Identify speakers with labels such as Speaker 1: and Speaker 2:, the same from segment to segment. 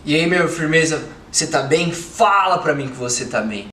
Speaker 1: E aí, meu, firmeza? Você tá bem? Fala pra mim que você tá bem.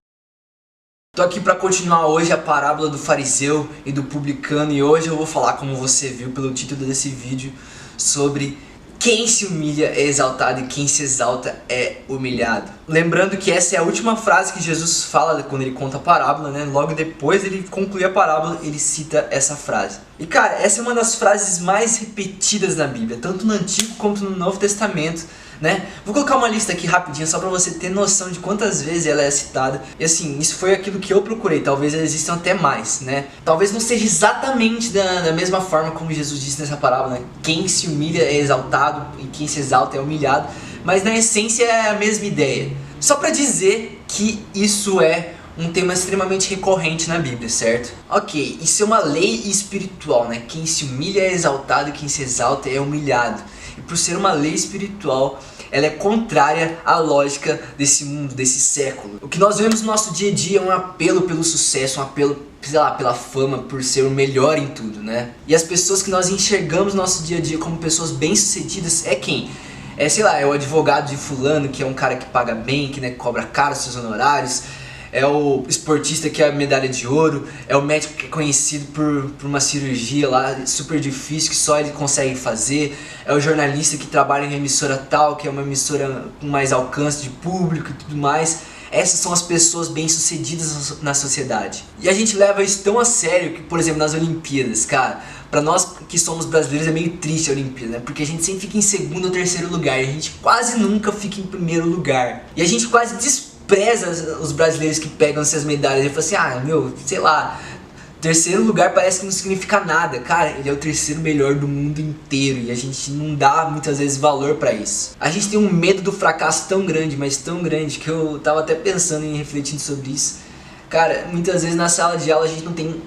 Speaker 1: Tô aqui pra continuar hoje a parábola do fariseu e do publicano, e hoje eu vou falar, como você viu pelo título desse vídeo, sobre quem se humilha é exaltado e quem se exalta é humilhado. Lembrando que essa é a última frase que Jesus fala quando ele conta a parábola, né? Logo depois ele conclui a parábola, ele cita essa frase. E cara, essa é uma das frases mais repetidas na Bíblia, tanto no Antigo quanto no Novo Testamento, né? Vou colocar uma lista aqui rapidinho só pra você ter noção de quantas vezes ela é citada. E assim, isso foi aquilo que eu procurei, talvez existam até mais, né? Talvez não seja exatamente da mesma forma como Jesus disse nessa parábola, né? Quem se humilha é exaltado e quem se exalta é humilhado, mas na essência é a mesma ideia. Só pra dizer que isso é um tema extremamente recorrente na Bíblia, certo? Ok, isso é uma lei espiritual, né? Quem se humilha é exaltado e quem se exalta é humilhado. E por ser uma lei espiritual, ela é contrária à lógica desse mundo, desse século. O que nós vemos no nosso dia a dia é um apelo pelo sucesso, um apelo, sei lá, pela fama, por ser o melhor em tudo, né? E as pessoas que nós enxergamos no nosso dia a dia como pessoas bem-sucedidas é quem? Sei lá, é o advogado de fulano, que é um cara que paga bem, que, né, cobra caro os seus honorários. É o esportista que é a medalha de ouro, é o médico que é conhecido por uma cirurgia lá super difícil que só ele consegue fazer, é o jornalista que trabalha em emissora tal, que é uma emissora com mais alcance de público e tudo mais. Essas são as pessoas bem-sucedidas na sociedade. E a gente leva isso tão a sério que, por exemplo, nas Olimpíadas, cara, pra nós que somos brasileiros é meio triste a Olimpíada, né? Porque a gente sempre fica em segundo ou terceiro lugar, e a gente quase nunca fica em primeiro lugar. E a gente quase despreza os brasileiros que pegam essas medalhas. Ele fala assim, sei lá, terceiro lugar parece que não significa nada. Cara, ele é o terceiro melhor do mundo inteiro e a gente não dá muitas vezes valor pra isso. A gente tem um medo do fracasso tão grande, mas tão grande, que eu tava até pensando em refletindo sobre isso. Cara, muitas vezes na sala de aula a gente não tem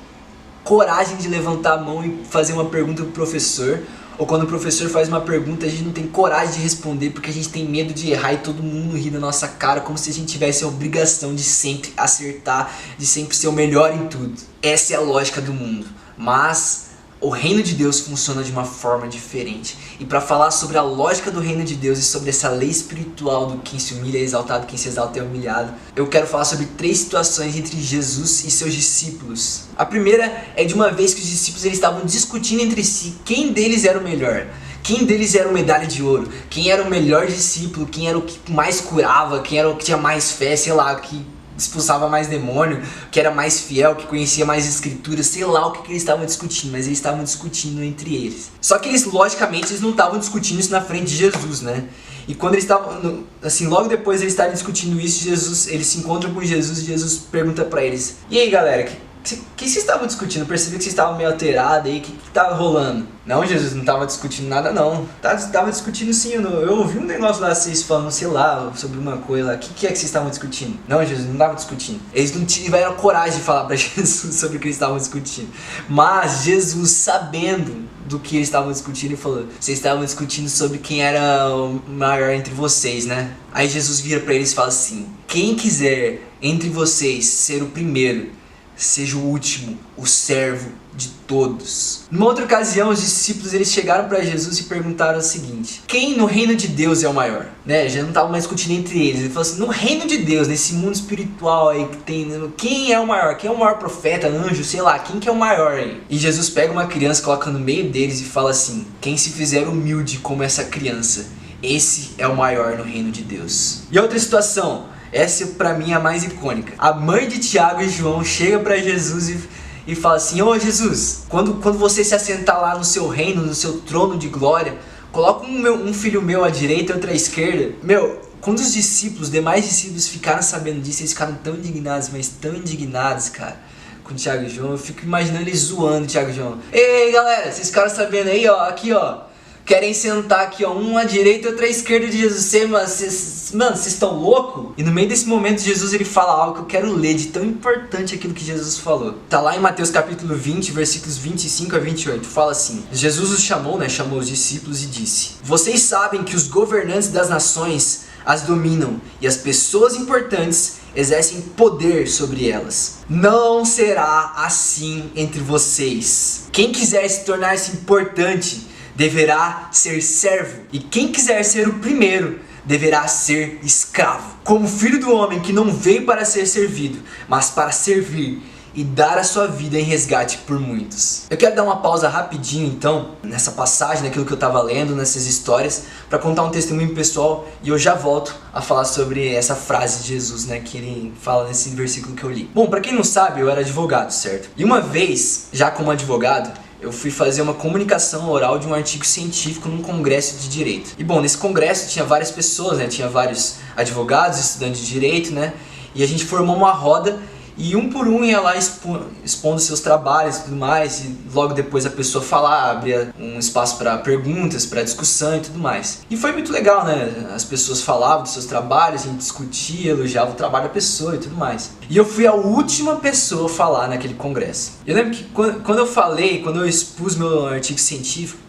Speaker 1: coragem de levantar a mão e fazer uma pergunta pro professor. Ou quando o professor faz uma pergunta, a gente não tem coragem de responder porque a gente tem medo de errar e todo mundo ri da nossa cara, como se a gente tivesse a obrigação de sempre acertar, de sempre ser o melhor em tudo. Essa é a lógica do mundo, mas o reino de Deus funciona de uma forma diferente. E para falar sobre a lógica do reino de Deus e sobre essa lei espiritual do quem se humilha é exaltado, quem se exalta é humilhado, eu quero falar sobre 3 situações entre Jesus e seus discípulos. A primeira é de uma vez que os discípulos eles estavam discutindo entre si quem deles era o melhor. Quem deles era o medalha de ouro? Quem era o melhor discípulo? Quem era o que mais curava? Quem era o que tinha mais fé? Sei lá, que expulsava mais demônio, que era mais fiel, que conhecia mais escrituras, sei lá o que eles estavam discutindo, mas eles estavam discutindo entre eles. Só que eles, logicamente, eles não estavam discutindo isso na frente de Jesus, né? E quando eles estavam, assim, logo depois eles estarem discutindo isso, eles se encontram com Jesus e Jesus pergunta pra eles: e aí, galera, que vocês estavam discutindo? Eu percebi que vocês estavam meio alterados aí, o que tava rolando? Não, Jesus, não tava discutindo nada não. Tava discutindo sim, eu ouvi um negócio lá, vocês falando, sei lá, sobre uma coisa lá. O que é que vocês estavam discutindo? Não, Jesus, não tava discutindo. Eles não tiveram coragem de falar pra Jesus sobre o que eles estavam discutindo. Mas Jesus, sabendo do que eles estavam discutindo, ele falou: vocês estavam discutindo sobre quem era o maior entre vocês, né? Aí Jesus vira pra eles e fala assim: quem quiser entre vocês ser o primeiro, seja o último, o servo de todos. Numa outra ocasião, os discípulos eles chegaram para Jesus e perguntaram o seguinte: quem no reino de Deus é o maior? Né? Já não estavam mais discutindo entre eles. Ele falou assim: no reino de Deus, nesse mundo espiritual aí que tem, quem é o maior? Quem é o maior profeta, anjo, sei lá, quem que é o maior aí? E Jesus pega uma criança, coloca no meio deles e fala assim: quem se fizer humilde como essa criança, esse é o maior no reino de Deus. E outra situação, essa pra mim é a mais icônica. A mãe de Tiago e João chega pra Jesus e fala assim: ô Jesus, quando você se assentar lá no seu reino, no seu trono de glória, coloca um filho meu à direita e outro à esquerda. Meu, quando os demais discípulos ficaram sabendo disso, eles ficaram tão indignados, mas tão indignados, cara, com Tiago e João. Eu fico imaginando eles zoando Tiago e João. Ei galera, vocês ficaram sabendo aí, ó, aqui ó, querem sentar aqui, ó, um à direita e outro à esquerda de Jesus. Vocês estão loucos? E no meio desse momento, Jesus ele fala algo que eu quero ler, de tão importante aquilo que Jesus falou. Tá lá em Mateus capítulo 20, versículos 25 a 28. Fala assim: Jesus os chamou, né? Chamou os discípulos e disse: vocês sabem que os governantes das nações as dominam e as pessoas importantes exercem poder sobre elas. Não será assim entre vocês. Quem quiser se tornar-se importante deverá ser servo, e quem quiser ser o primeiro deverá ser escravo, como filho do homem que não veio para ser servido, mas para servir e dar a sua vida em resgate por muitos. Eu quero dar uma pausa rapidinho então, nessa passagem, naquilo que eu estava lendo, nessas histórias, para contar um testemunho pessoal e eu já volto a falar sobre essa frase de Jesus, né, que ele fala nesse versículo que eu li. Bom, para quem não sabe, eu era advogado, certo? E uma vez, já como advogado, eu fui fazer uma comunicação oral de um artigo científico num congresso de direito. E bom, nesse congresso tinha várias pessoas, né, tinha vários advogados, estudantes de direito, né, e a gente formou uma roda e um por um ia lá expondo seus trabalhos e tudo mais, e logo depois a pessoa falava, abria um espaço para perguntas, para discussão e tudo mais. E foi muito legal, né? As pessoas falavam dos seus trabalhos, a gente discutia, elogiava o trabalho da pessoa e tudo mais. E eu fui a última pessoa a falar naquele congresso. Eu lembro que quando eu expus meu artigo científico,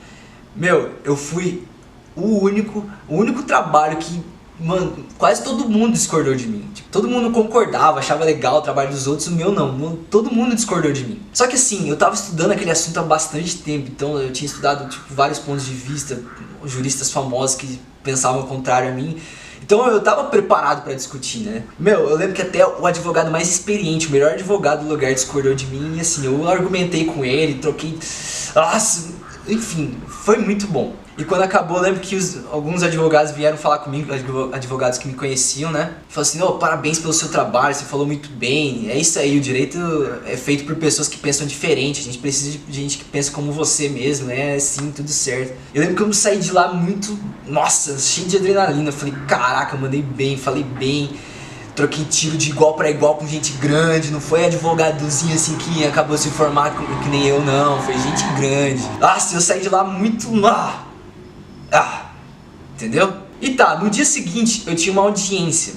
Speaker 1: eu fui o único trabalho que, mano, quase todo mundo discordou de mim. Tipo, todo mundo concordava, achava legal o trabalho dos outros, o meu não. Todo mundo discordou de mim. Só que assim, eu tava estudando aquele assunto há bastante tempo, então eu tinha estudado vários pontos de vista, juristas famosos que pensavam o contrário a mim. Então eu tava preparado pra discutir, né? Eu lembro que até o advogado mais experiente, o melhor advogado do lugar discordou de mim e assim, eu argumentei com ele, troquei... Nossa, enfim, foi muito bom. E quando acabou, eu lembro que alguns advogados vieram falar comigo, advogados que me conheciam, né? Falaram assim, parabéns pelo seu trabalho, você falou muito bem. É isso aí, o direito é feito por pessoas que pensam diferente, a gente precisa de gente que pensa como você mesmo, né? Sim, tudo certo. Eu lembro que eu saí de lá muito, nossa, cheio de adrenalina. Eu falei, caraca, eu mandei bem, falei bem. Troquei tiro de igual para igual com gente grande, não foi advogadozinho assim que acabou se formar que nem eu, não. Foi gente grande. Nossa, eu saí de lá muito... entendeu? E tá, no dia seguinte eu tinha uma audiência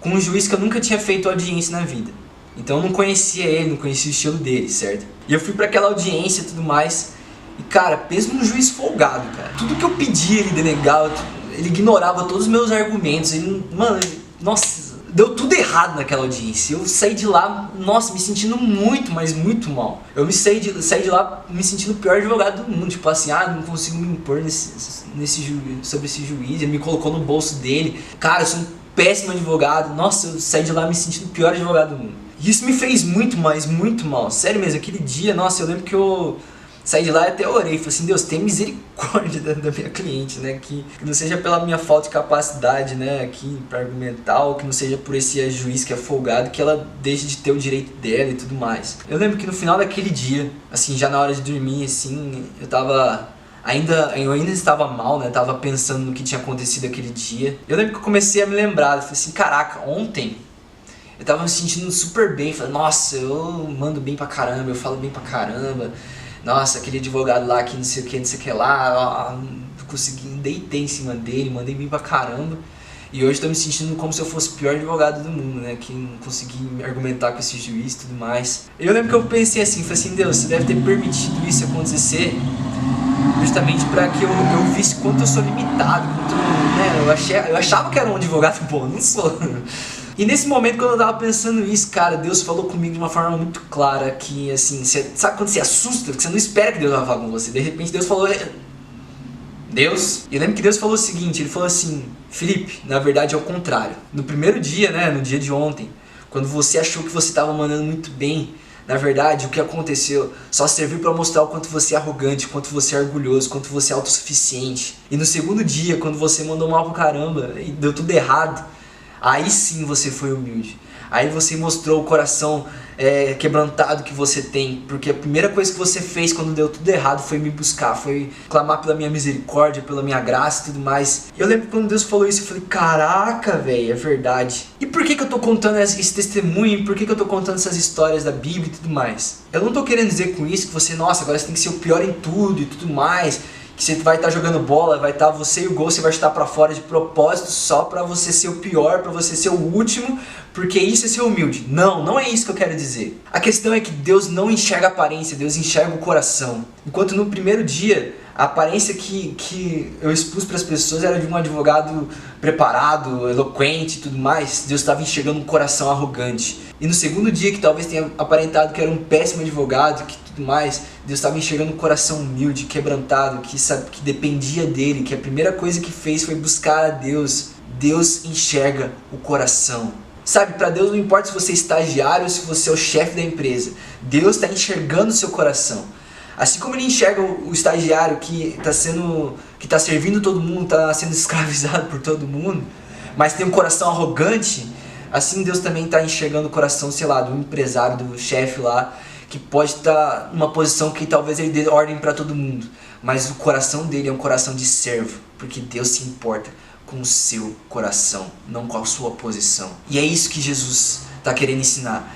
Speaker 1: com um juiz que eu nunca tinha feito audiência na vida. Então eu não conhecia ele, não conhecia o estilo dele, certo? E eu fui pra aquela audiência e tudo mais. E cara, pensa num juiz folgado, cara. Tudo que eu pedia ele denegava, ele ignorava todos os meus argumentos. Nossa, deu tudo errado naquela audiência. Eu saí de lá, nossa, me sentindo muito, mas muito mal. Eu saí de lá me sentindo o pior advogado do mundo. Tipo assim, não consigo me impor sobre esse juiz. Ele me colocou no bolso dele. Cara, eu sou um péssimo advogado. Nossa, eu saí de lá me sentindo o pior advogado do mundo. E isso me fez muito, mas muito mal. Sério mesmo, aquele dia, nossa, eu lembro que eu saí de lá e até orei, falei assim, Deus, tem misericórdia da minha cliente, né, que não seja pela minha falta de capacidade, né, aqui pra argumentar, ou que não seja por esse juiz que é folgado, que ela deixe de ter o direito dela e tudo mais. Eu lembro que no final daquele dia, assim, já na hora de dormir, assim, eu ainda estava mal, né, tava pensando no que tinha acontecido aquele dia. Eu lembro que eu comecei a me lembrar, eu falei assim, caraca, ontem eu tava me sentindo super bem, falei, nossa, eu mando bem pra caramba, eu falo bem pra caramba. Nossa, aquele advogado lá que não sei o que lá, consegui, deitei em cima dele, mandei bem pra caramba. E hoje tô me sentindo como se eu fosse o pior advogado do mundo, né? Que não consegui argumentar com esse juiz e tudo mais. Eu lembro que eu pensei assim, falei assim, Deus, você deve ter permitido isso acontecer justamente pra que eu visse quanto eu sou limitado, quanto, né? Eu achava que era um advogado bom, não sou. E nesse momento, quando eu tava pensando isso, cara, Deus falou comigo de uma forma muito clara que, assim, sabe quando você assusta, que você não espera que Deus vai falar com você, de repente Deus falou, Deus, e eu lembro que Deus falou o seguinte, ele falou assim, Felipe, na verdade é o contrário. No primeiro dia, né, no dia de ontem, quando você achou que você tava mandando muito bem, na verdade, o que aconteceu só serviu para mostrar o quanto você é arrogante, o quanto você é orgulhoso, o quanto você é autossuficiente. E no segundo dia, quando você mandou mal pra caramba e deu tudo errado, aí sim você foi humilde. Aí você mostrou o coração quebrantado que você tem. Porque a primeira coisa que você fez quando deu tudo errado foi me buscar. Foi clamar pela minha misericórdia, pela minha graça e tudo mais. E eu lembro que quando Deus falou isso, eu falei, caraca, velho, é verdade. E por que eu tô contando esse testemunho? Por que eu tô contando essas histórias da Bíblia e tudo mais? Eu não tô querendo dizer com isso que você, nossa, agora você tem que ser o pior em tudo e tudo mais. Que você vai estar jogando bola, vai estar você e o gol, você vai estar pra fora de propósito só pra você ser o pior, pra você ser o último, porque isso é ser humilde. Não, não é isso que eu quero dizer. A questão é que Deus não enxerga a aparência, Deus enxerga o coração. Enquanto no primeiro dia, a aparência que eu expus para as pessoas era de um advogado preparado, eloquente e tudo mais, Deus estava enxergando um coração arrogante. E no segundo dia, que talvez tenha aparentado que era um péssimo advogado, que tudo mais, Deus estava enxergando um coração humilde, quebrantado, que dependia dele, que a primeira coisa que fez foi buscar a Deus Deus enxerga o coração. Sabe, para Deus não importa se você é estagiário ou se você é o chefe da empresa. Deus está enxergando o seu coração. Assim como Ele enxerga o estagiário que está servindo todo mundo, está sendo escravizado por todo mundo, mas tem um coração arrogante, assim Deus também está enxergando o coração, sei lá, do empresário, do chefe lá, que pode estar numa posição que talvez ele dê ordem para todo mundo, mas o coração dele é um coração de servo, porque Deus se importa com o seu coração, não com a sua posição. E é isso que Jesus está querendo ensinar.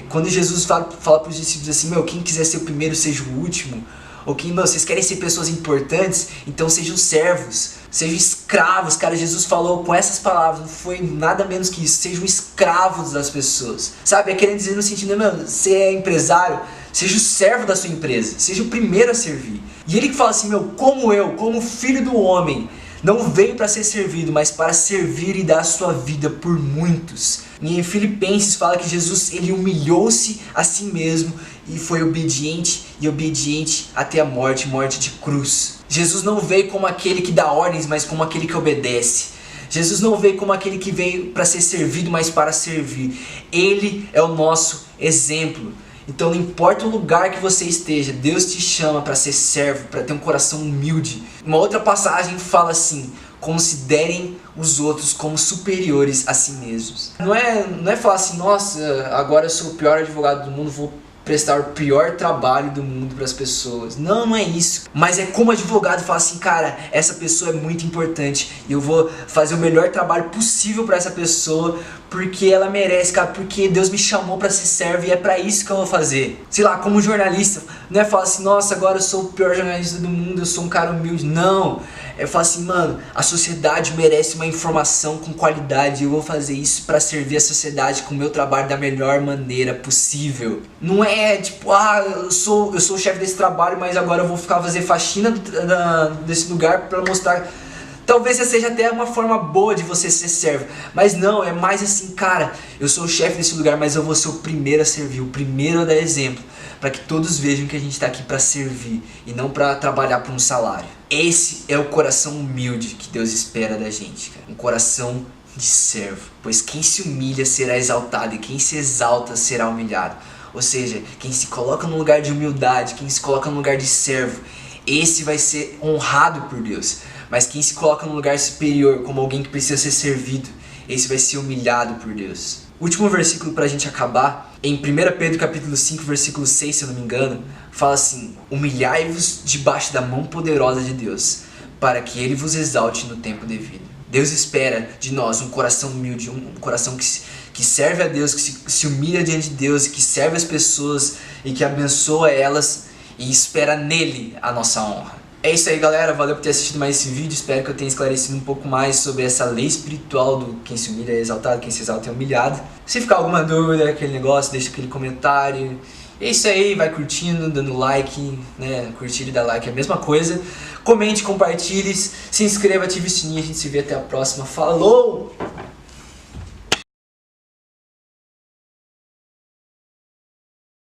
Speaker 1: Quando Jesus fala para os discípulos assim, quem quiser ser o primeiro seja o último, ou quem, vocês querem ser pessoas importantes, então sejam servos, sejam escravos. Cara, Jesus falou com essas palavras, não foi nada menos que isso, sejam escravos das pessoas. Sabe, é querendo dizer no sentido, você é empresário, seja o servo da sua empresa, seja o primeiro a servir. E ele que fala assim, como filho do homem, não veio para ser servido, mas para servir e dar a sua vida por muitos. E em Filipenses fala que Jesus, ele humilhou-se a si mesmo e foi obediente até a morte de cruz. Jesus não veio como aquele que dá ordens, mas como aquele que obedece. Jesus não veio como aquele que veio para ser servido, mas para servir. Ele é o nosso exemplo. Então não importa o lugar que você esteja, Deus te chama para ser servo, para ter um coração humilde. Uma outra passagem fala assim, considerem os outros como superiores a si mesmos. Não é falar assim, nossa, agora eu sou o pior advogado do mundo, vou prestar o pior trabalho do mundo para as pessoas. Não é isso. Mas é como advogado falar assim, cara, essa pessoa é muito importante e eu vou fazer o melhor trabalho possível para essa pessoa porque ela merece, cara, porque Deus me chamou para ser servo e é para isso que eu vou fazer. Sei lá, como jornalista, não é falar assim, nossa, agora eu sou o pior jornalista do mundo, eu sou um cara humilde. Não. É falar assim, a sociedade merece uma informação com qualidade e eu vou fazer isso para servir a sociedade com o meu trabalho da melhor maneira possível. Não é tipo, eu sou o chefe desse trabalho, mas agora eu vou fazer faxina desse lugar para mostrar. Talvez seja até uma forma boa de você ser servo, mas não, é mais assim, cara, eu sou o chefe desse lugar, mas eu vou ser o primeiro a servir, o primeiro a dar exemplo, para que todos vejam que a gente está aqui para servir e não para trabalhar por um salário. Esse é o coração humilde que Deus espera da gente, cara. Um coração de servo, pois quem se humilha será exaltado e quem se exalta será humilhado. Ou seja, quem se coloca no lugar de humildade, quem se coloca no lugar de servo, esse vai ser honrado por Deus. Mas quem se coloca no lugar superior, como alguém que precisa ser servido, esse vai ser humilhado por Deus. O último versículo para a gente acabar, em 1 Pedro capítulo 5, versículo 6, se eu não me engano, fala assim, humilhai-vos debaixo da mão poderosa de Deus, para que Ele vos exalte no tempo devido. Deus espera de nós um coração humilde, um coração que serve a Deus, que se humilha diante de Deus, que serve as pessoas e que abençoa elas e espera nele a nossa honra. É isso aí, galera, valeu por ter assistido mais esse vídeo, espero que eu tenha esclarecido um pouco mais sobre essa lei espiritual do quem se humilha é exaltado, quem se exalta é humilhado. Se ficar alguma dúvida, aquele negócio, deixa aquele comentário. É isso aí, vai curtindo, dando like, né, curtir e dar like é a mesma coisa. Comente, compartilhe, se inscreva, ative o sininho, a gente se vê até a próxima. Falou!